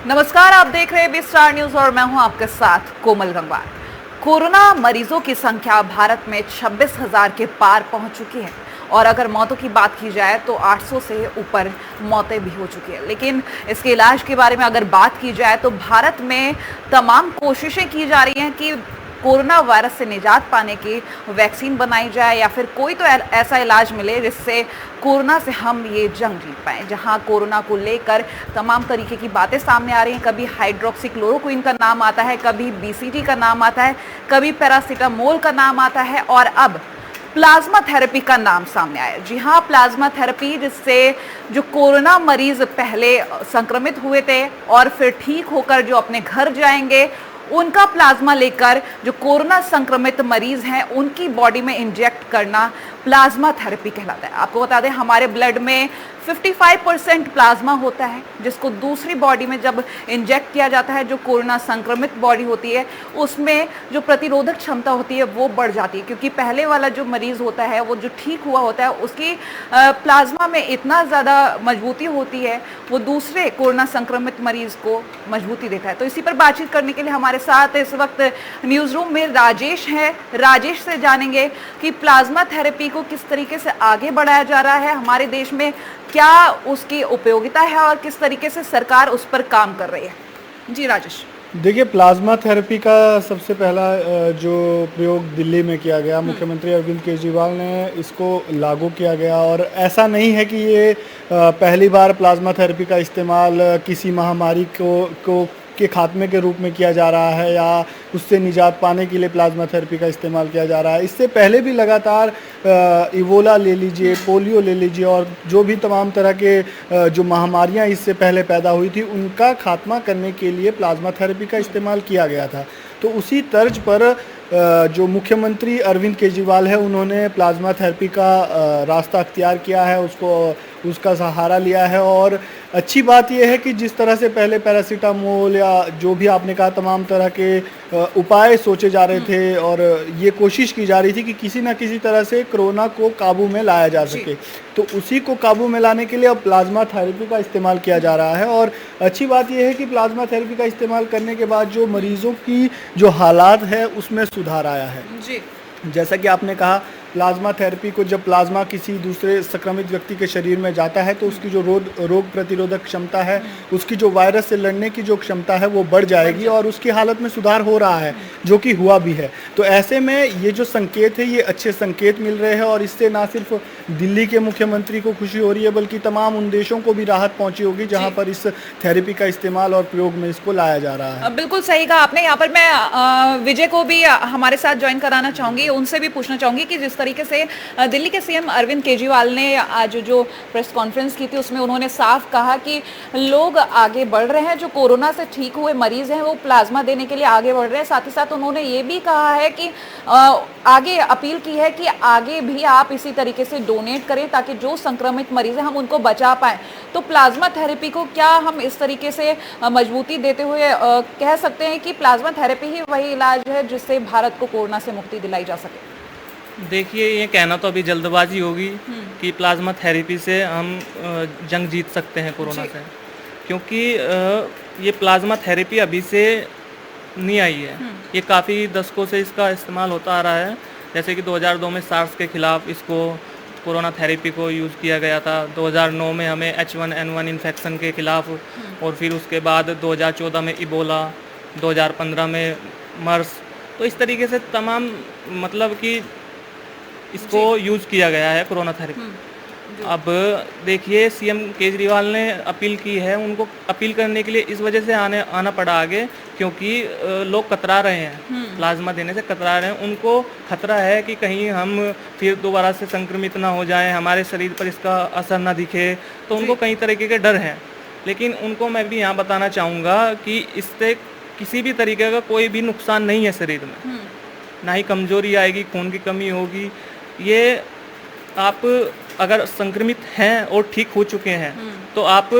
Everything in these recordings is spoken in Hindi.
नमस्कार, आप देख रहे हैं बी स्टार न्यूज और मैं हूं आपके साथ कोमल गंगवार। कोरोना मरीजों की संख्या भारत में 26,000 के पार पहुंच चुकी है और अगर मौतों की बात की जाए तो 800 से ऊपर मौतें भी हो चुकी है। लेकिन इसके इलाज के बारे में अगर बात की जाए तो भारत में तमाम कोशिशें की जा रही हैं कि कोरोना वायरस से निजात पाने की वैक्सीन बनाई जाए या फिर कोई तो ऐसा इलाज मिले जिससे कोरोना से हम ये जंग जीत पाएं। जहां कोरोना को लेकर तमाम तरीके की बातें सामने आ रही हैं। कभी हाइड्रोक्सीक्लोरोक्विन का नाम आता है, कभी बीसीजी का नाम आता है, कभी पैरासीटामोल का नाम आता है और अब प्लाज्मा थेरेपी का नाम सामने आया। जी हाँ, प्लाज्मा थेरेपी, जिससे जो कोरोना मरीज पहले संक्रमित हुए थे और फिर ठीक होकर जो अपने घर जाएंगे, उनका प्लाज्मा लेकर जो कोरोना संक्रमित मरीज हैं उनकी बॉडी में इंजेक्ट करना प्लाज्मा थेरेपी कहलाता है। आपको बता दें, हमारे ब्लड में 55% प्लाज्मा होता है, जिसको दूसरी बॉडी में जब इंजेक्ट किया जाता है, जो कोरोना संक्रमित बॉडी होती है उसमें जो प्रतिरोधक क्षमता होती है वो बढ़ जाती है, क्योंकि पहले वाला जो मरीज होता है, वो जो ठीक हुआ होता है, उसकी प्लाज्मा में इतना ज़्यादा मजबूती होती है, वो दूसरे कोरोना संक्रमित मरीज को मजबूती देता है। तो इसी पर बातचीत करने के लिए हमारे साथ इस वक्त न्यूज़ रूम में राजेश हैं। राजेश से जानेंगे कि प्लाज्मा थेरेपी को किस तरीके से आगे बढ़ाया जा रहा है, हमारे देश में क्या उसकी उपयोगिता है और किस तरीके से सरकार उस पर काम कर रही है। जी राजेश। देखिए, प्लाज्मा थेरेपी का सबसे पहला जो प्रयोग दिल्ली में किया गया, मुख्यमंत्री अरविंद केजरीवाल ने इसको लागू किया गया। और ऐसा नहीं है कि ये पहली बार प्लाज्मा थेरेपी का इस्तेमाल किसी महामारी को के खात्मे के रूप में किया जा रहा है या उससे निजात पाने के लिए प्लाज्मा थेरेपी का इस्तेमाल किया जा रहा है। इससे पहले भी लगातार इबोला ले लीजिए, पोलियो ले लीजिए और जो भी तमाम तरह के जो महामारियां इससे पहले पैदा हुई थी, उनका खात्मा करने के लिए प्लाज्मा थेरेपी का इस्तेमाल किया गया था। तो उसी तर्ज पर जो मुख्यमंत्री अरविंद केजरीवाल है, उन्होंने प्लाज्मा थेरेपी का रास्ता अख्तियार किया है, उसका सहारा लिया है। और अच्छी बात यह है कि जिस तरह से पहले पैरासीटामोल या जो भी आपने कहा तमाम तरह के उपाय सोचे जा रहे थे और ये कोशिश की जा रही थी कि किसी न किसी तरह से कोरोना को काबू में लाया जा सके, तो उसी को काबू में लाने के लिए अब प्लाज्मा थेरेपी का इस्तेमाल किया जा रहा है। और अच्छी बात यह है कि प्लाज्मा थेरेपी का इस्तेमाल करने के बाद जो मरीजों की जो हालात है उसमें सुधार आया है। जी। जैसा कि आपने कहा, प्लाज्मा थेरेपी को जब प्लाज्मा किसी दूसरे संक्रमित व्यक्ति के शरीर में जाता है तो उसकी जो रोग प्रतिरोधक क्षमता है, उसकी जो वायरस से लड़ने की जो क्षमता है वो बढ़ जाएगी और उसकी हालत में सुधार हो रहा है, जो कि हुआ भी है। तो ऐसे में ये जो संकेत है, ये अच्छे संकेत मिल रहे हैं और इससे ना सिर्फ दिल्ली के मुख्यमंत्री को खुशी हो रही है बल्कि तमाम उन देशों को भी राहत पहुंची होगी जहाँ पर इस थेरेपी का इस्तेमाल और प्रयोग में इसको लाया जा रहा है। बिल्कुल सही कहा आपने। यहाँ पर मैं विजय को भी हमारे साथ ज्वाइन कराना चाहूंगी, उनसे भी पूछना चाहूंगी कि जिस तरीके से दिल्ली के सीएम अरविंद केजरीवाल ने आज जो प्रेस कॉन्फ्रेंस की थी उसमें उन्होंने साफ कहा कि लोग आगे बढ़ रहे हैं, जो कोरोना से ठीक हुए मरीज हैं वो प्लाज्मा देने के लिए आगे बढ़ रहे हैं। साथ ही साथ उन्होंने ये भी कहा है कि आगे अपील की है कि आगे भी आप इसी तरीके से डोनेट करें ताकि जो संक्रमित मरीज हैं हम उनको बचा पाएं। तो प्लाज्मा थेरेपी को क्या हम इस तरीके से मजबूती देते हुए कह सकते हैं कि प्लाज्मा थेरेपी ही वही इलाज है जिससे भारत को कोरोना से मुक्ति दिलाई जा सके? देखिए, ये कहना तो अभी जल्दबाजी होगी कि प्लाज्मा थेरेपी से हम जंग जीत सकते हैं कोरोना से, क्योंकि ये प्लाज्मा थेरेपी अभी से नहीं आई है। ये काफ़ी दशकों से इसका इस्तेमाल होता आ रहा है। जैसे कि 2002 में सार्स के खिलाफ इसको कोरोना थेरेपी को यूज़ किया गया था, 2009 में हमें H1N1 इन्फेक्शन के खिलाफ, और फिर उसके बाद 2014 में इबोला, 2015 में मर्स। तो इस तरीके से तमाम मतलब कि इसको यूज़ किया गया है कोरोना थेरेपी। अब देखिए, सीएम केजरीवाल ने अपील की है, उनको अपील करने के लिए इस वजह से आना पड़ा आगे क्योंकि लोग कतरा रहे हैं, प्लाज्मा देने से कतरा रहे हैं। उनको खतरा है कि कहीं हम फिर दोबारा से संक्रमित ना हो जाएं, हमारे शरीर पर इसका असर ना दिखे, तो उनको कई तरीके के डर हैं। लेकिन उनको मैं भी यहाँ बताना चाहूँगा कि इससे किसी भी तरीके का कोई भी नुकसान नहीं है शरीर में, ना ही कमजोरी आएगी, खून की कमी होगी। ये आप अगर संक्रमित हैं और ठीक हो चुके हैं तो आप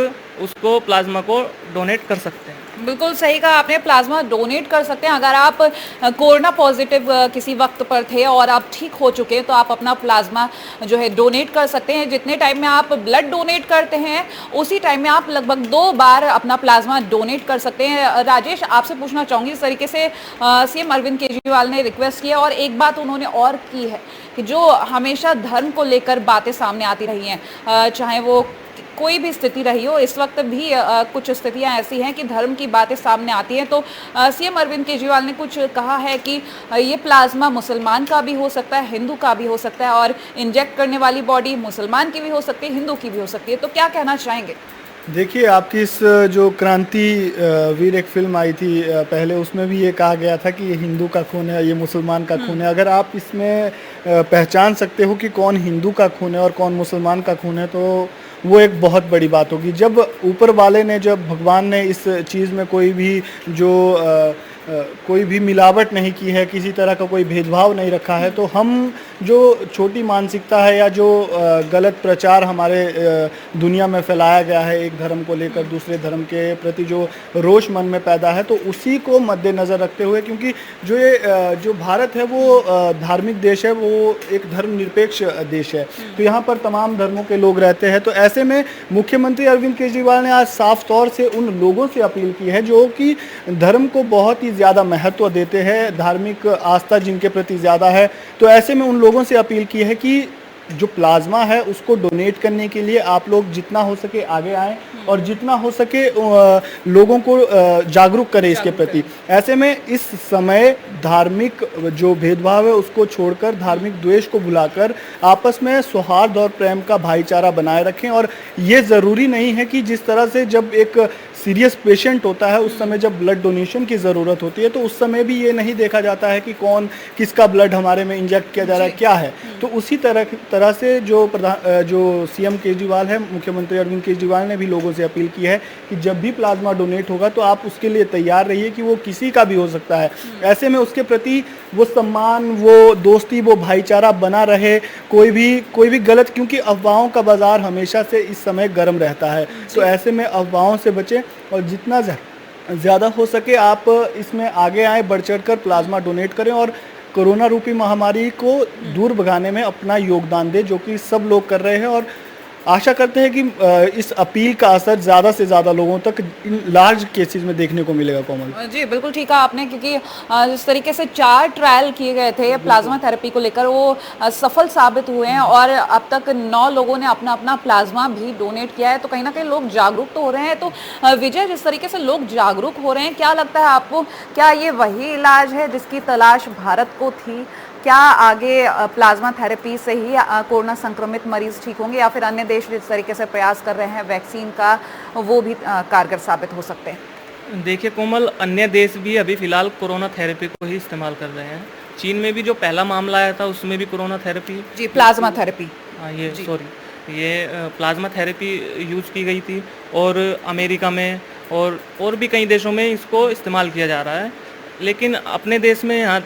उसको प्लाज्मा को डोनेट कर सकते हैं। बिल्कुल सही कहा आपने, प्लाज्मा डोनेट कर सकते हैं। अगर आप कोरोना पॉजिटिव किसी वक्त पर थे और आप ठीक हो चुके हैं तो आप अपना प्लाज्मा जो है डोनेट कर सकते हैं। जितने टाइम में आप ब्लड डोनेट करते हैं उसी टाइम में आप लगभग 2 बार अपना प्लाज्मा डोनेट कर सकते हैं। राजेश, आपसे पूछना चाहूँगी, इस तरीके से सीएम अरविंद केजरीवाल ने रिक्वेस्ट किया और एक बात उन्होंने और की है कि जो हमेशा धर्म को लेकर बातें सामने आती रही हैं, चाहे वो कोई भी स्थिति रही हो, इस वक्त भी कुछ स्थितियां ऐसी हैं कि धर्म की बातें सामने आती हैं। तो सीएम अरविंद केजरीवाल ने कुछ कहा है कि ये प्लाज्मा मुसलमान का भी हो सकता है, हिंदू का भी हो सकता है, और इंजेक्ट करने वाली बॉडी मुसलमान की भी हो सकती है, हिंदू की भी हो सकती है। तो क्या कहना चाहेंगे? देखिए, आपकी इस जो क्रांति वीर एक फिल्म आई थी पहले, उसमें भी ये कहा गया था कि ये हिंदू का खून है, ये मुसलमान का खून है। अगर आप इसमें पहचान सकते हो कि कौन हिंदू का खून है और कौन मुसलमान का खून है तो वो एक बहुत बड़ी बात होगी। जब ऊपर वाले ने, जब भगवान ने इस चीज़ में कोई भी मिलावट नहीं की है, किसी तरह का कोई भेदभाव नहीं रखा है, तो हम जो छोटी मानसिकता है या जो गलत प्रचार हमारे दुनिया में फैलाया गया है एक धर्म को लेकर दूसरे धर्म के प्रति जो रोष मन में पैदा है, तो उसी को मद्देनज़र रखते हुए, क्योंकि जो भारत है वो धार्मिक देश है, वो एक धर्मनिरपेक्ष देश है, तो यहाँ पर तमाम धर्मों के लोग रहते हैं। तो ऐसे में मुख्यमंत्री अरविंद केजरीवाल ने आज साफ तौर से उन लोगों से अपील की है जो कि धर्म को बहुत ही ज़्यादा महत्व देते हैं, धार्मिक आस्था जिनके प्रति ज़्यादा है। तो ऐसे में उन लोगों से अपील की है कि जो प्लाज्मा है उसको डोनेट करने के लिए आप लोग जितना हो सके आगे आएँ और जितना हो सके लोगों को जागरूक करें इसके प्रति। ऐसे में इस समय धार्मिक जो भेदभाव है उसको छोड़कर, धार्मिक द्वेष को भुलाकर आपस में सौहार्द और प्रेम का भाईचारा बनाए रखें। और ये ज़रूरी नहीं है कि जिस तरह से जब एक सीरियस पेशेंट होता है उस समय जब ब्लड डोनेशन की ज़रूरत होती है तो उस समय भी ये नहीं देखा जाता है कि कौन किसका ब्लड हमारे में इंजेक्ट किया जा रहा है, क्या है। तो उसी तरह से जो सीएम केजरीवाल है, मुख्यमंत्री अरविंद केजरीवाल ने भी लोगों से अपील की है कि जब भी प्लाज्मा डोनेट होगा तो आप उसके लिए तैयार रहिए कि वो किसी का भी हो सकता है। ऐसे में उसके प्रति वो सम्मान, वो दोस्ती, वो भाईचारा बना रहे, कोई भी गलत, क्योंकि अफवाहों का बाज़ार हमेशा से इस समय गर्म रहता है। तो ऐसे में अफवाहों से बचें और जितना ज़्यादा हो सके आप इसमें आगे आए, बढ़ चढ़ कर प्लाज्मा डोनेट करें और कोरोना रूपी महामारी को दूर भगाने में अपना योगदान दें, जो कि सब लोग कर रहे हैं। और आशा करते हैं कि इस अपील का असर ज़्यादा से ज़्यादा लोगों तक इन लार्ज केसेस में देखने को मिलेगा। कोमल जी बिल्कुल ठीक कहा आपने, क्योंकि जिस तरीके से 4 ट्रायल किए गए थे प्लाज्मा थेरेपी को लेकर, वो सफल साबित हुए हैं और अब तक 9 लोगों ने अपना अपना प्लाज्मा भी डोनेट किया है। तो कहीं ना कहीं लोग जागरूक तो हो रहे हैं। तो विजय, जिस तरीके से लोग जागरूक हो रहे हैं, क्या लगता है आपको, क्या ये वही इलाज है जिसकी तलाश भारत को थी? क्या आगे प्लाज्मा थेरेपी से ही कोरोना संक्रमित मरीज ठीक होंगे, या फिर अन्य देश जिस तरीके से प्रयास कर रहे हैं वैक्सीन का, वो भी कारगर साबित हो सकते हैं? देखिए कोमल, अन्य देश भी अभी फिलहाल कोरोना थेरेपी को ही इस्तेमाल कर रहे हैं। चीन में भी जो पहला मामला आया था उसमें भी कोरोना थेरेपी, जी प्लाज्मा थेरेपी, ये प्लाज्मा थेरेपी यूज की गई थी। और अमेरिका में और भी कई देशों में इसको इस्तेमाल किया जा रहा है, लेकिन अपने देश में यहाँ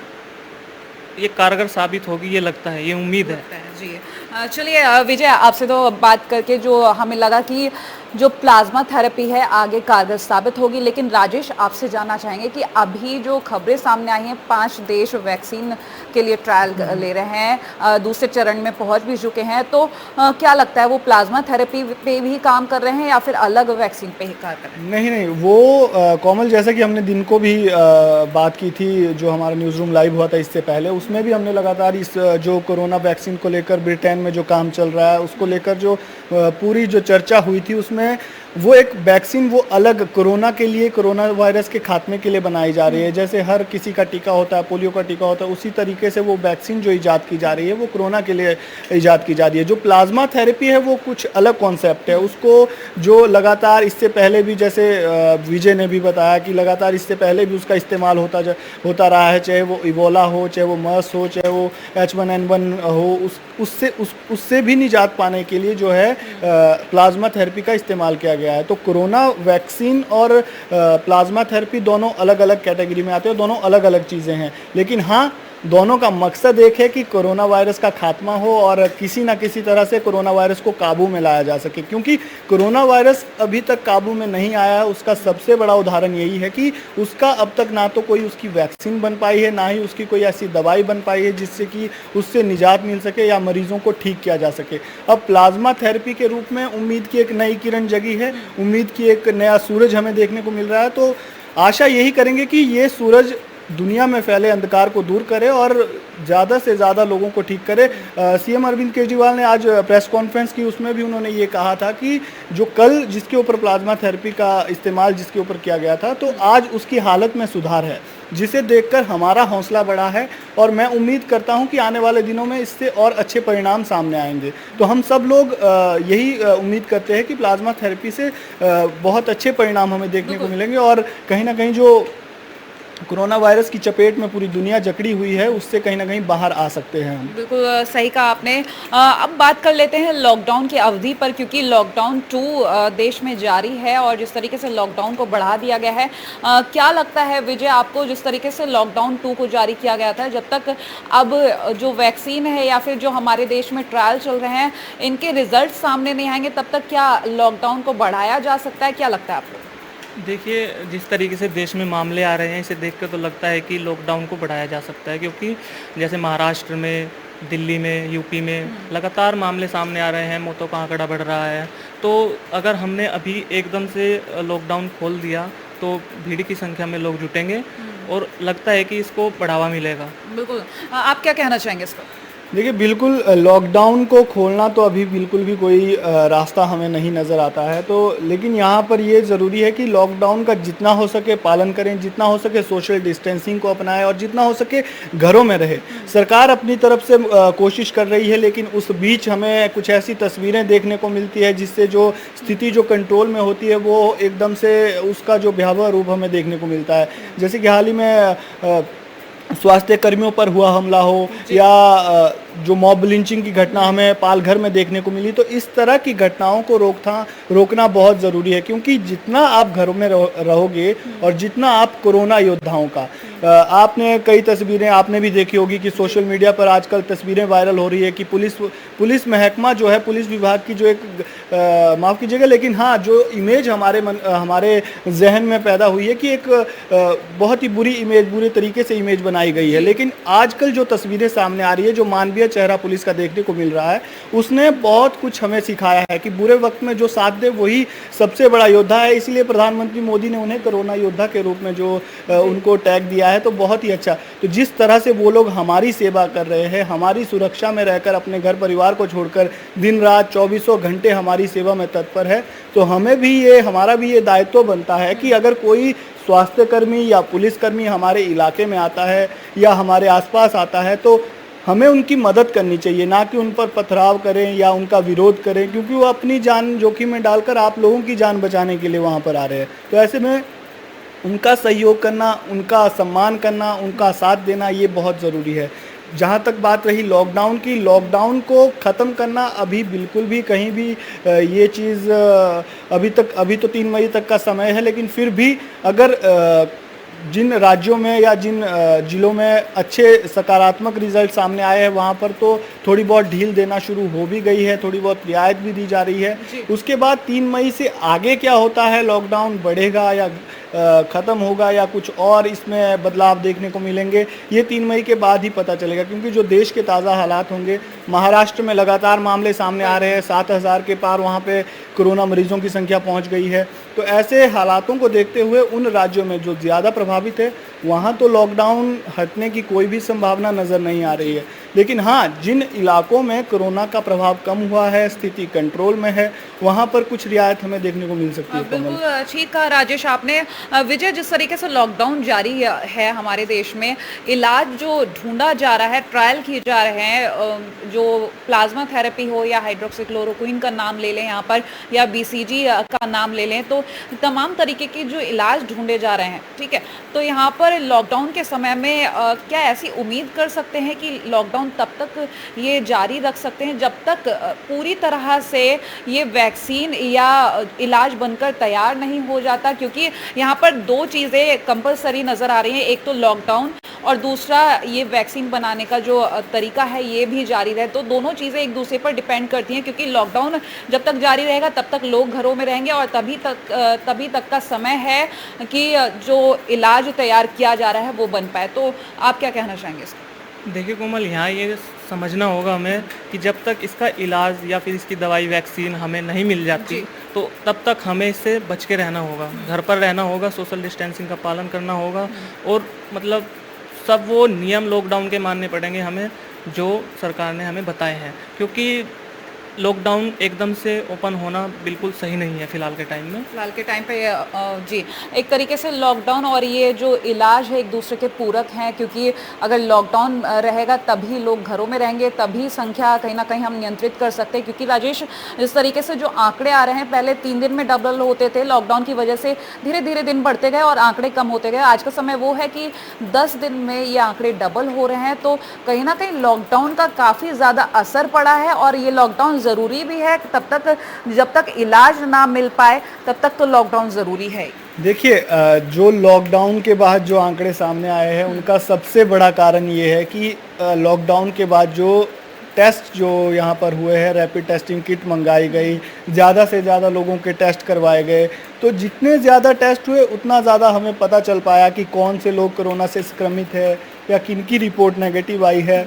ये कारगर साबित होगी, ये लगता है, ये उम्मीद है। जी चलिए विजय, आपसे तो बात करके जो हमें लगा कि जो प्लाज्मा थेरेपी है आगे कारगर साबित होगी, लेकिन राजेश, आपसे जानना चाहेंगे कि अभी जो खबरें सामने आई हैं, 5 देश वैक्सीन के लिए ट्रायल ले रहे हैं, दूसरे चरण में पहुंच भी चुके हैं, तो क्या लगता है वो प्लाज्मा थेरेपी पे भी काम कर रहे हैं या फिर अलग वैक्सीन पे ही कार्य कर रहे हैं? नहीं, वो कोमल, जैसा कि हमने दिन को भी बात की थी, जो हमारा न्यूज़ रूम लाइव हुआ था इससे पहले, उसमें भी हमने लगातार इस जो कोरोना वैक्सीन को लेकर ब्रिटेन में जो काम चल रहा है उसको लेकर जो पूरी जो चर्चा हुई थी, उसमें वो एक वैक्सीन वो अलग कोरोना के लिए, कोरोना वायरस के खात्मे के लिए बनाई जा रही है। जैसे हर किसी का टीका होता है, पोलियो का टीका होता है, उसी तरीके से वो वैक्सीन जो इजाद की जा रही है वो कोरोना के लिए इजाद की जा रही है। जो प्लाज्मा थेरेपी है वो कुछ अलग कॉन्सेप्ट है। उसको जो लगातार इससे पहले भी, जैसे विजय ने भी बताया कि लगातार इससे पहले भी उसका इस्तेमाल होता रहा है, चाहे वो इबोला हो, चाहे वो मर्स हो, चाहे वो H1N1 हो, उससे भी निजात पाने के लिए जो है प्लाज्मा थेरेपी का इस्तेमाल किया गया है। तो कोरोना वैक्सीन और प्लाज्मा थेरेपी दोनों अलग अलग कैटेगरी में आते हैं, दोनों अलग अलग चीज़ें हैं। लेकिन हाँ, दोनों का मकसद एक है कि कोरोना वायरस का खात्मा हो और किसी ना किसी तरह से कोरोना वायरस को काबू में लाया जा सके, क्योंकि कोरोना वायरस अभी तक काबू में नहीं आया है। उसका सबसे बड़ा उदाहरण यही है कि उसका अब तक ना तो कोई उसकी वैक्सीन बन पाई है, ना ही उसकी कोई ऐसी दवाई बन पाई है जिससे कि उससे निजात मिल सके या मरीजों को ठीक किया जा सके। अब प्लाज्मा थेरेपी के रूप में उम्मीद की एक नई किरण जगी है, उम्मीद की एक नया सूरज हमें देखने को मिल रहा है। तो आशा यही करेंगे कि ये सूरज दुनिया में फैले अंधकार को दूर करे और ज़्यादा से ज़्यादा लोगों को ठीक करे। सीएम अरविंद केजरीवाल ने आज प्रेस कॉन्फ्रेंस की, उसमें भी उन्होंने ये कहा था कि जो कल जिसके ऊपर प्लाज्मा थेरेपी का इस्तेमाल जिसके ऊपर किया गया था, तो आज उसकी हालत में सुधार है, जिसे देखकर हमारा हौसला बढ़ा है और मैं उम्मीद करता हूं कि आने वाले दिनों में इससे और अच्छे परिणाम सामने आएंगे। तो हम सब लोग यही उम्मीद करते हैं कि प्लाज्मा थेरेपी से बहुत अच्छे परिणाम हमें देखने को मिलेंगे और कहीं ना कहीं जो कोरोना वायरस की चपेट में पूरी दुनिया जकड़ी हुई है, उससे कहीं ना कहीं बाहर आ सकते हैं हम। बिल्कुल सही कहा आपने। अब बात कर लेते हैं लॉकडाउन की अवधि पर, क्योंकि लॉकडाउन 2 देश में जारी है और जिस तरीके से लॉकडाउन को बढ़ा दिया गया है, क्या लगता है विजय आपको, जिस तरीके से लॉकडाउन 2 को जारी किया गया था, जब तक अब जो वैक्सीन है या फिर जो हमारे देश में ट्रायल चल रहे हैं इनके रिजल्ट सामने नहीं आएंगे, तब तक क्या लॉकडाउन को बढ़ाया जा सकता है? क्या लगता है आपको? देखिए, जिस तरीके से देश में मामले आ रहे हैं, इसे देख कर तो लगता है कि लॉकडाउन को बढ़ाया जा सकता है, क्योंकि जैसे महाराष्ट्र में, दिल्ली में, यूपी में लगातार मामले सामने आ रहे हैं, मौतों का आंकड़ा बढ़ रहा है। तो अगर हमने अभी एकदम से लॉकडाउन खोल दिया तो भीड़ की संख्या में लोग जुटेंगे और लगता है कि इसको बढ़ावा मिलेगा। बिल्कुल। आप क्या कहना चाहेंगे इस पर? देखिए, बिल्कुल लॉकडाउन को खोलना तो अभी बिल्कुल भी कोई रास्ता हमें नहीं नज़र आता है। तो लेकिन यहाँ पर ये ज़रूरी है कि लॉकडाउन का जितना हो सके पालन करें, जितना हो सके सोशल डिस्टेंसिंग को अपनाएं और जितना हो सके घरों में रहे। सरकार अपनी तरफ से कोशिश कर रही है, लेकिन उस बीच हमें कुछ ऐसी तस्वीरें देखने को मिलती है जिससे जो स्थिति जो कंट्रोल में होती है वो एकदम से उसका जो भयावह रूप हमें देखने को मिलता है। जैसे कि हाल ही में स्वास्थ्य कर्मियों पर हुआ हमला हो या जो मॉब लिंचिंग की घटना हमें पालघर में देखने को मिली, तो इस तरह की घटनाओं को रोकना बहुत ज़रूरी है, क्योंकि जितना आप घरों में रहोगे और जितना आप कोरोना योद्धाओं का, आपने कई तस्वीरें आपने भी देखी होगी कि सोशल मीडिया पर आजकल तस्वीरें वायरल हो रही है कि पुलिस महकमा जो है, पुलिस विभाग की जो एक माफ़ कीजिएगा, लेकिन हाँ, जो इमेज हमारे जहन में पैदा हुई है कि एक बहुत ही बुरी तरीके से इमेज बनाई गई है। लेकिन आजकल जो तस्वीरें सामने आ रही है, जो मानवीय चेहरा पुलिस का देखने को मिल रहा है, उसने बहुत कुछ हमें सिखाया है कि बुरे वक्त में जो साथ दे वही सबसे बड़ा योद्धा है। इसीलिए प्रधानमंत्री मोदी ने उन्हें कोरोना योद्धा के रूप में जो उनको टैग दिया है, तो बहुत ही अच्छा। तो जिस तरह से वो लोग हमारी सेवा कर रहे हैं, हमारी सुरक्षा में रहकर अपने घर परिवार को छोड़कर दिन रात 24 घंटे हमारी सेवा में तत्पर है, तो हमारा भी ये दायित्व बनता है कि अगर कोई स्वास्थ्यकर्मी या पुलिसकर्मी हमारे इलाके में आता है या हमारे आसपास आता है, तो हमें उनकी मदद करनी चाहिए, ना कि उन पर पथराव करें या उनका विरोध करें, क्योंकि वो अपनी जान जोखिम में डालकर आप लोगों की जान बचाने के लिए वहाँ पर आ रहे हैं। तो ऐसे में उनका सहयोग करना, उनका सम्मान करना, उनका साथ देना, ये बहुत ज़रूरी है। जहाँ तक बात रही लॉकडाउन की, लॉकडाउन को ख़त्म करना अभी बिल्कुल भी कहीं भी ये चीज़ अभी तो 3 मई तक का समय है, लेकिन फिर भी अगर जिन राज्यों में या जिन जिलों में अच्छे सकारात्मक रिजल्ट सामने आए हैं, वहाँ पर तो थोड़ी बहुत ढील देना शुरू हो भी गई है, थोड़ी बहुत रियायत भी दी जा रही है। उसके बाद 3 मई से आगे क्या होता है, लॉकडाउन बढ़ेगा या ख़त्म होगा या कुछ और इसमें बदलाव देखने को मिलेंगे, ये 3 मई के बाद ही पता चलेगा, क्योंकि जो देश के ताज़ा हालात होंगे, महाराष्ट्र में लगातार मामले सामने आ रहे हैं, 7,000 के पार वहाँ पे कोरोना मरीजों की संख्या पहुँच गई है। तो ऐसे हालातों को देखते हुए उन राज्यों में जो ज़्यादा प्रभावित है, वहाँ तो लॉकडाउन हटने की कोई भी संभावना नज़र नहीं आ रही है। लेकिन हाँ, जिन इलाकों में कोरोना का प्रभाव कम हुआ है, स्थिति कंट्रोल में है, वहाँ पर कुछ रियायत हमें देखने को मिल सकती है। बिल्कुल ठीक कहा राजेश आपने। विजय, जिस तरीके से लॉकडाउन जारी है हमारे देश में, इलाज जो ढूंढा जा रहा है, ट्रायल किए जा रहे हैं, जो प्लाज्मा थेरेपी हो या हाइड्रोक्सीक्लोरोक्विन का नाम ले लें यहाँ पर, या BCG का नाम ले लें, तो तमाम तरीके के जो इलाज ढूंढे जा रहे हैं, ठीक है। तो यहाँ पर लॉकडाउन के समय में क्या ऐसी उम्मीद कर सकते हैं कि लॉकडाउन तब तक ये जारी रख सकते हैं जब तक पूरी तरह से ये वैक्सीन या इलाज बनकर तैयार नहीं हो जाता? क्योंकि यहाँ पर 2 चीज़ें कंपलसरी नज़र आ रही हैं, एक तो लॉकडाउन और दूसरा ये वैक्सीन बनाने का जो तरीका है ये भी जारी रहे, तो दोनों चीज़ें एक दूसरे पर डिपेंड करती हैं, क्योंकि लॉकडाउन जब तक जारी रहेगा तब तक लोग घरों में रहेंगे और तभी तक का समय है कि जो इलाज तैयार किया जा रहा है वो बन पाए। तो आप क्या कहना चाहेंगे इसको? देखिए कोमल, यहाँ ये समझना होगा हमें कि जब तक इसका इलाज या फिर इसकी दवाई वैक्सीन हमें नहीं मिल जाती तो तब तक हमें इससे बच के रहना होगा, घर पर रहना होगा, सोशल डिस्टेंसिंग का पालन करना होगा और मतलब सब वो नियम लॉकडाउन के मानने पड़ेंगे हमें जो सरकार ने हमें बताए हैं, क्योंकि लॉकडाउन एकदम से ओपन होना बिल्कुल सही नहीं है फ़िलहाल के टाइम में। फिलहाल के टाइम पे जी, एक तरीके से लॉकडाउन और ये जो इलाज है एक दूसरे के पूरक हैं, क्योंकि अगर लॉकडाउन रहेगा तभी लोग घरों में रहेंगे, तभी संख्या कहीं ना कहीं हम नियंत्रित कर सकते हैं। क्योंकि राजेश, जिस तरीके से जो आंकड़े आ रहे हैं, पहले 3 दिन में डबल होते थे, लॉकडाउन की वजह से धीरे धीरे दिन बढ़ते गए और आंकड़े कम होते गए। आज का समय वो है कि 10 दिन में ये आंकड़े डबल हो रहे हैं, तो कहीं ना कहीं लॉकडाउन का काफ़ी ज़्यादा असर पड़ा है और ये लॉकडाउन ज़रूरी भी है। तब तक जब तक इलाज ना मिल पाए तब तक तो लॉकडाउन ज़रूरी है। देखिए, जो लॉकडाउन के बाद जो आंकड़े सामने आए हैं उनका सबसे बड़ा कारण ये है कि लॉकडाउन के बाद जो टेस्ट जो यहाँ पर हुए हैं, रैपिड टेस्टिंग किट मंगाई गई, ज़्यादा से ज़्यादा लोगों के टेस्ट करवाए गए, तो जितने ज़्यादा टेस्ट हुए उतना ज़्यादा हमें पता चल पाया कि कौन से लोग कोरोना से संक्रमित है या किनकी रिपोर्ट नेगेटिव आई है।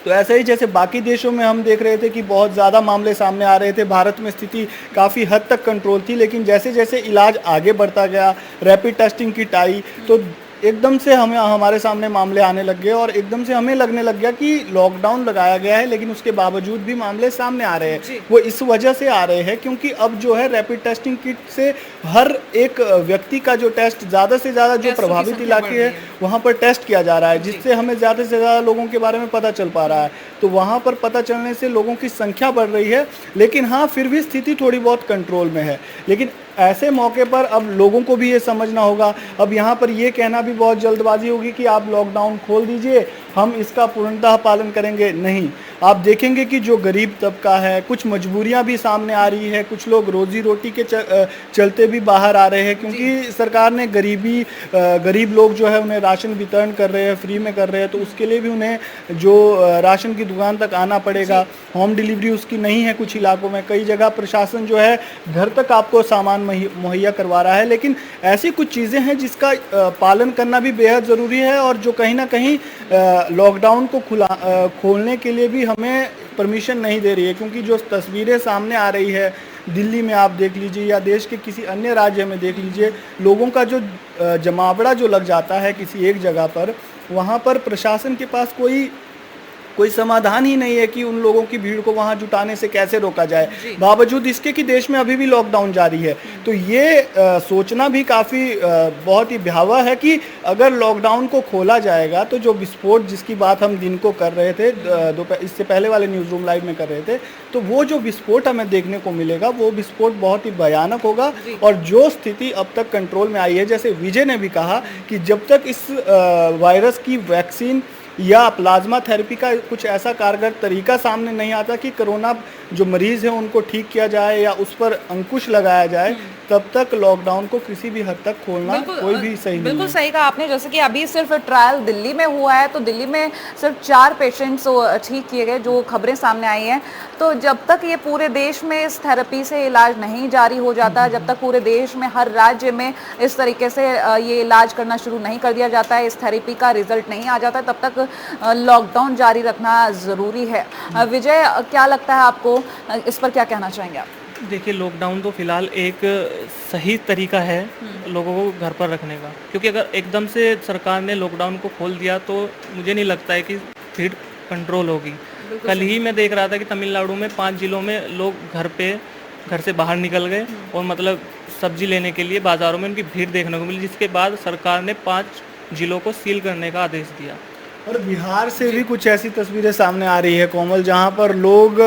तो ऐसे ही जैसे बाकी देशों में हम देख रहे थे कि बहुत ज़्यादा मामले सामने आ रहे थे, भारत में स्थिति काफ़ी हद तक कंट्रोल थी, लेकिन जैसे जैसे इलाज आगे बढ़ता गया, रैपिड टेस्टिंग किट आई, तो एकदम से हमारे सामने मामले आने लग गए और एकदम से हमें लगने लग गया कि लॉकडाउन लगाया गया है लेकिन उसके बावजूद भी मामले सामने आ रहे हैं। वो इस वजह से आ रहे हैं क्योंकि अब जो है रैपिड टेस्टिंग किट से हर एक व्यक्ति का जो टेस्ट ज़्यादा से ज़्यादा जो प्रभावित इलाके है वहाँ पर टेस्ट किया जा रहा है, जिससे हमें ज़्यादा से ज़्यादा लोगों के बारे में पता चल पा रहा है। तो वहाँ पर पता चलने से लोगों की संख्या बढ़ रही है, लेकिन हाँ फिर भी स्थिति थोड़ी बहुत कंट्रोल में है। लेकिन ऐसे मौके पर अब लोगों को भी ये समझना होगा, अब यहाँ पर ये कहना भी बहुत जल्दबाजी होगी कि आप लॉकडाउन खोल दीजिए, हम इसका पूर्णतः पालन करेंगे, नहीं। आप देखेंगे कि जो गरीब तबका है, कुछ मजबूरियां भी सामने आ रही है, कुछ लोग रोजी रोटी के चलते भी बाहर आ रहे हैं, क्योंकि सरकार ने गरीब लोग जो है उन्हें राशन वितरण कर रहे हैं, फ्री में कर रहे हैं, तो उसके लिए भी उन्हें जो राशन की दुकान तक आना पड़ेगा। होम डिलीवरी उसकी नहीं है कुछ इलाकों में, कई जगह प्रशासन जो है घर तक आपको सामान मुहैया करवा रहा है, लेकिन ऐसी कुछ चीज़ें हैं जिसका पालन करना भी बेहद ज़रूरी है और जो कहीं ना कहीं लॉकडाउन को खोलने के लिए भी हमें परमिशन नहीं दे रही है। क्योंकि जो तस्वीरें सामने आ रही है, दिल्ली में आप देख लीजिए या देश के किसी अन्य राज्य में देख लीजिए, लोगों का जो जमावड़ा जो लग जाता है किसी एक जगह पर, वहाँ पर प्रशासन के पास कोई समाधान ही नहीं है कि उन लोगों की भीड़ को वहां जुटाने से कैसे रोका जाए, बावजूद इसके कि देश में अभी भी लॉकडाउन जारी है। तो ये सोचना भी काफ़ी बहुत ही भयावह है कि अगर लॉकडाउन को खोला जाएगा तो जो विस्फोट जिसकी बात हम दिन को कर रहे थे, इससे पहले वाले न्यूज़ रूम लाइव में कर रहे थे, तो वो जो विस्फोट हमें देखने को मिलेगा वो विस्फोट बहुत ही भयानक होगा। और जो स्थिति अब तक कंट्रोल में आई है, जैसे विजय ने भी कहा कि जब तक इस वायरस की वैक्सीन या प्लाज्मा थेरेपी का कुछ ऐसा कारगर तरीका सामने नहीं आता कि कोरोना जो मरीज है उनको ठीक किया जाए या उस पर अंकुश लगाया जाए, तब तक लॉकडाउन को किसी भी हद तक खोलना कोई भी सही नहीं है। बिल्कुल सही कहा आपने। जैसे कि अभी सिर्फ ट्रायल दिल्ली में हुआ है, तो दिल्ली में सिर्फ 4 पेशेंट्स ठीक किए गए, जो खबरें सामने आई हैं। तो जब तक ये पूरे देश में इस थेरेपी से इलाज नहीं जारी हो जाता, जब तक पूरे देश में हर राज्य में इस तरीके से ये इलाज करना शुरू नहीं कर दिया जाता है, इस थेरेपी का रिजल्ट नहीं आ जाता, तब तक लॉकडाउन जारी रखना ज़रूरी है। विजय, क्या लगता है आपको, इस पर क्या कहना चाहेंगे आप? देखिए, लॉकडाउन तो फिलहाल एक सही तरीका है लोगों को घर पर रखने का, क्योंकि अगर एकदम से सरकार ने लॉकडाउन को खोल दिया तो मुझे नहीं लगता है कि भीड़ कंट्रोल होगी। कल ही मैं देख रहा था कि तमिलनाडु में 5 जिलों में लोग घर से बाहर निकल गए और मतलब सब्जी लेने के लिए बाज़ारों में उनकी भीड़ देखने को मिली, जिसके बाद सरकार ने 5 जिलों को सील करने का आदेश दिया। और बिहार से भी कुछ ऐसी तस्वीरें सामने आ रही है कोमल, जहां पर लोग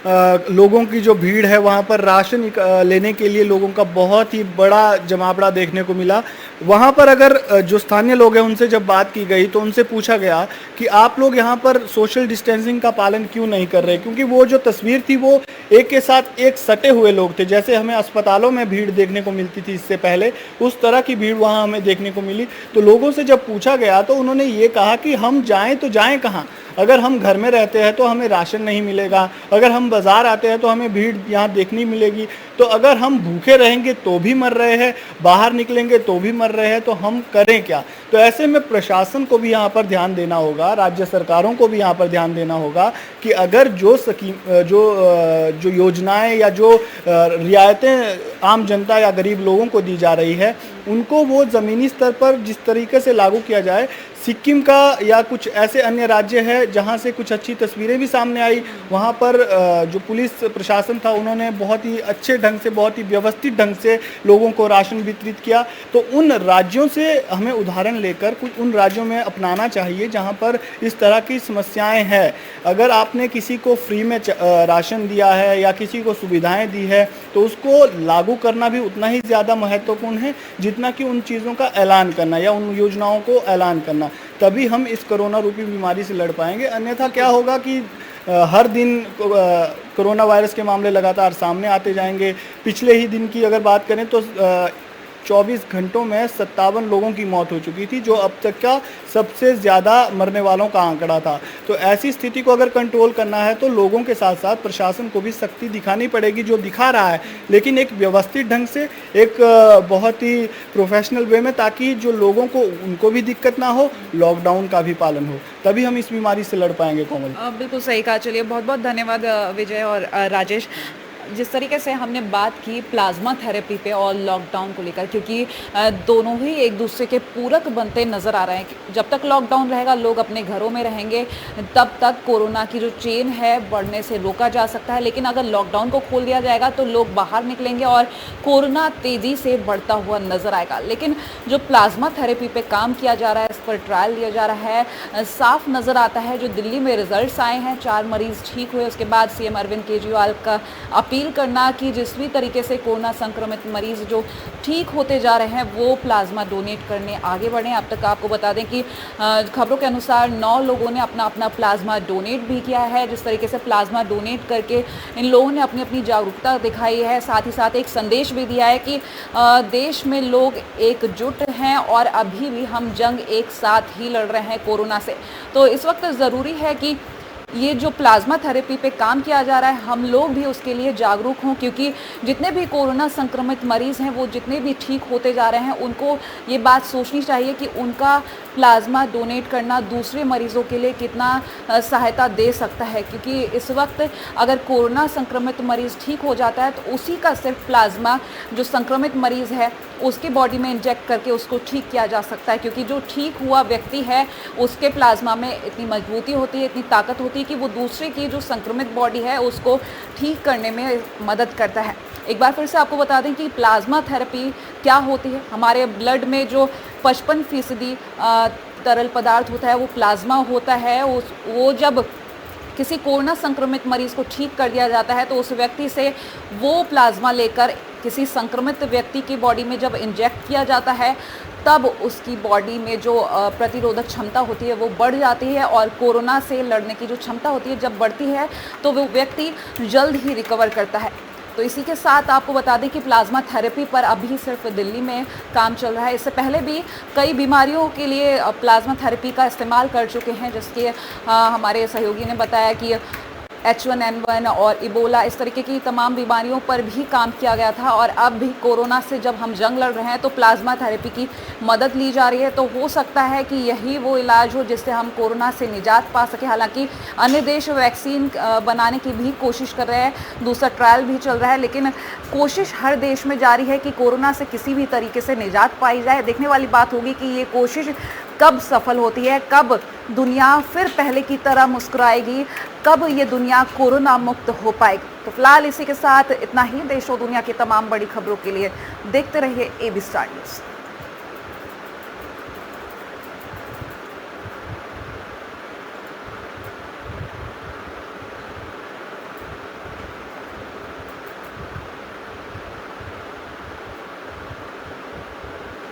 लोगों की जो भीड़ है वहाँ पर राशन लेने के लिए लोगों का बहुत ही बड़ा जमावड़ा देखने को मिला। वहाँ पर अगर जो स्थानीय लोग हैं उनसे जब बात की गई तो उनसे पूछा गया कि आप लोग यहाँ पर सोशल डिस्टेंसिंग का पालन क्यों नहीं कर रहे, क्योंकि वो जो तस्वीर थी वो एक के साथ एक सटे हुए लोग थे। जैसे हमें अस्पतालों में भीड़ देखने को मिलती थी इससे पहले, उस तरह की भीड़ वहाँ हमें देखने को मिली। तो लोगों से जब पूछा गया तो उन्होंने ये कहा कि हम जाएं तो जाएं कहाँ, अगर हम घर में रहते हैं तो हमें राशन नहीं मिलेगा, अगर हम बाज़ार आते हैं तो हमें भीड़ यहाँ देखनी मिलेगी, तो अगर हम भूखे रहेंगे तो भी मर रहे हैं, बाहर निकलेंगे तो भी मर रहे हैं, तो हम करें क्या। तो ऐसे में प्रशासन को भी यहाँ पर ध्यान देना होगा, राज्य सरकारों को भी यहाँ पर ध्यान देना होगा कि अगर जो योजनाएं या जो रियायतें आम जनता या गरीब लोगों को दी जा रही है उनको वो ज़मीनी स्तर पर जिस तरीके से लागू किया जाए। सिक्किम का या कुछ ऐसे अन्य राज्य है जहाँ से कुछ अच्छी तस्वीरें भी सामने आई, वहाँ पर जो पुलिस प्रशासन था उन्होंने बहुत ही अच्छे ढंग से, बहुत ही व्यवस्थित ढंग से लोगों को राशन वितरित किया। तो उन राज्यों से हमें उदाहरण लेकर कुछ उन राज्यों में अपनाना चाहिए जहाँ पर इस तरह की समस्याएं हैं। अगर आपने किसी को फ्री में राशन दिया है या किसी को सुविधाएं दी है तो उसको लागू करना भी उतना ही ज़्यादा महत्वपूर्ण है जितना कि उन चीज़ों का ऐलान करना या उन योजनाओं को ऐलान करना। तभी हम इस कोरोना रूपी बीमारी से लड़ पाएंगे। अन्यथा क्या होगा कि हर दिन कोरोना वायरस के मामले लगातार सामने आते जाएंगे। पिछले ही दिन की अगर बात करें तो 24 घंटों में 57 लोगों की मौत हो चुकी थी, जो अब तक का सबसे ज़्यादा मरने वालों का आंकड़ा था। तो ऐसी स्थिति को अगर कंट्रोल करना है तो लोगों के साथ साथ प्रशासन को भी सख्ती दिखानी पड़ेगी, जो दिखा रहा है, लेकिन एक व्यवस्थित ढंग से, एक बहुत ही प्रोफेशनल वे में, ताकि जो लोगों को उनको भी दिक्कत ना हो, लॉकडाउन का भी पालन हो। तभी हम इस बीमारी से लड़ पाएंगे। कोमल, बिल्कुल सही कहा। चलिए, बहुत बहुत धन्यवाद विजय और राजेश। जिस तरीके से हमने बात की प्लाज्मा थेरेपी पे और लॉकडाउन को लेकर, क्योंकि दोनों ही एक दूसरे के पूरक बनते नज़र आ रहे हैं। जब तक लॉकडाउन रहेगा, लोग अपने घरों में रहेंगे, तब तक कोरोना की जो चेन है बढ़ने से रोका जा सकता है। लेकिन अगर लॉकडाउन को खोल दिया जाएगा तो लोग बाहर निकलेंगे और कोरोना तेज़ी से बढ़ता हुआ नज़र आएगा। लेकिन जो प्लाज्मा थेरेपी पे काम किया जा रहा है, इस पर ट्रायल लिया जा रहा है, साफ नज़र आता है। जो दिल्ली में रिजल्ट्स आए हैं, 4 मरीज़ ठीक हुए, उसके बाद सीएम अरविंद केजरीवाल का अपील करना कि जिस भी तरीके से कोरोना संक्रमित मरीज जो ठीक होते जा रहे हैं वो प्लाज्मा डोनेट करने आगे बढ़े। अब तक आपको बता दें कि खबरों के अनुसार 9 लोगों ने अपना अपना प्लाज्मा डोनेट भी किया है। जिस तरीके से प्लाज्मा डोनेट करके इन लोगों ने अपनी अपनी जागरूकता दिखाई है, साथ ही साथ एक संदेश भी दिया है कि देश में लोग एकजुट हैं और अभी भी हम जंग एक साथ ही लड़ रहे हैं कोरोना से। तो इस वक्त ज़रूरी है कि ये जो प्लाज्मा थेरेपी पे काम किया जा रहा है, हम लोग भी उसके लिए जागरूक हों, क्योंकि जितने भी कोरोना संक्रमित मरीज़ हैं वो जितने भी ठीक होते जा रहे हैं, उनको ये बात सोचनी चाहिए कि उनका प्लाज्मा डोनेट करना दूसरे मरीज़ों के लिए कितना सहायता दे सकता है। क्योंकि इस वक्त अगर कोरोना संक्रमित मरीज़ ठीक हो जाता है तो उसी का सिर्फ प्लाज्मा जो संक्रमित मरीज़ है उसके बॉडी में इंजेक्ट करके उसको ठीक किया जा सकता है। क्योंकि जो ठीक हुआ व्यक्ति है उसके प्लाज्मा में इतनी मजबूती होती है, इतनी ताकत होती है कि वो दूसरे की जो संक्रमित बॉडी है उसको ठीक करने में मदद करता है। एक बार फिर से आपको बता दें कि प्लाज्मा थेरेपी क्या होती है। हमारे ब्लड में जो 55% तरल पदार्थ होता है वो प्लाज्मा होता है। वो जब किसी कोरोना संक्रमित मरीज़ को ठीक कर दिया जाता है तो उस व्यक्ति से वो प्लाज्मा लेकर किसी संक्रमित व्यक्ति की बॉडी में जब इंजेक्ट किया जाता है तब उसकी बॉडी में जो प्रतिरोधक क्षमता होती है वो बढ़ जाती है और कोरोना से लड़ने की जो क्षमता होती है जब बढ़ती है तो वो व्यक्ति जल्द ही रिकवर करता है। तो इसी के साथ आपको बता दें कि प्लाज्मा थेरेपी पर अभी सिर्फ दिल्ली में काम चल रहा है। इससे पहले भी कई बीमारियों के लिए प्लाज्मा थेरेपी का इस्तेमाल कर चुके हैं, जिसके हमारे सहयोगी ने बताया कि H1N1 और इबोला, इस तरीके की तमाम बीमारियों पर भी काम किया गया था। और अब भी कोरोना से जब हम जंग लड़ रहे हैं तो प्लाज्मा थेरेपी की मदद ली जा रही है। तो हो सकता है कि यही वो इलाज हो जिससे हम कोरोना से निजात पा सके। हालांकि अन्य देश वैक्सीन बनाने की भी कोशिश कर रहे हैं, दूसरा ट्रायल भी चल रहा है, लेकिन कोशिश हर देश में जारी है कि कोरोना से किसी भी तरीके से निजात पाई जाए। देखने वाली बात होगी कि ये कोशिश कब सफल होती है, कब दुनिया फिर पहले की तरह मुस्कुराएगी, कब ये दुनिया कोरोना मुक्त हो पाएगी। तो फिलहाल इसी के साथ इतना ही। देश और दुनिया की तमाम बड़ी खबरों के लिए देखते रहिए AB स्टार न्यूज़।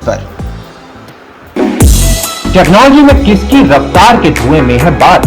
पर। टेक्नोलॉजी में किसकी रफ्तार के धुएं में है बात,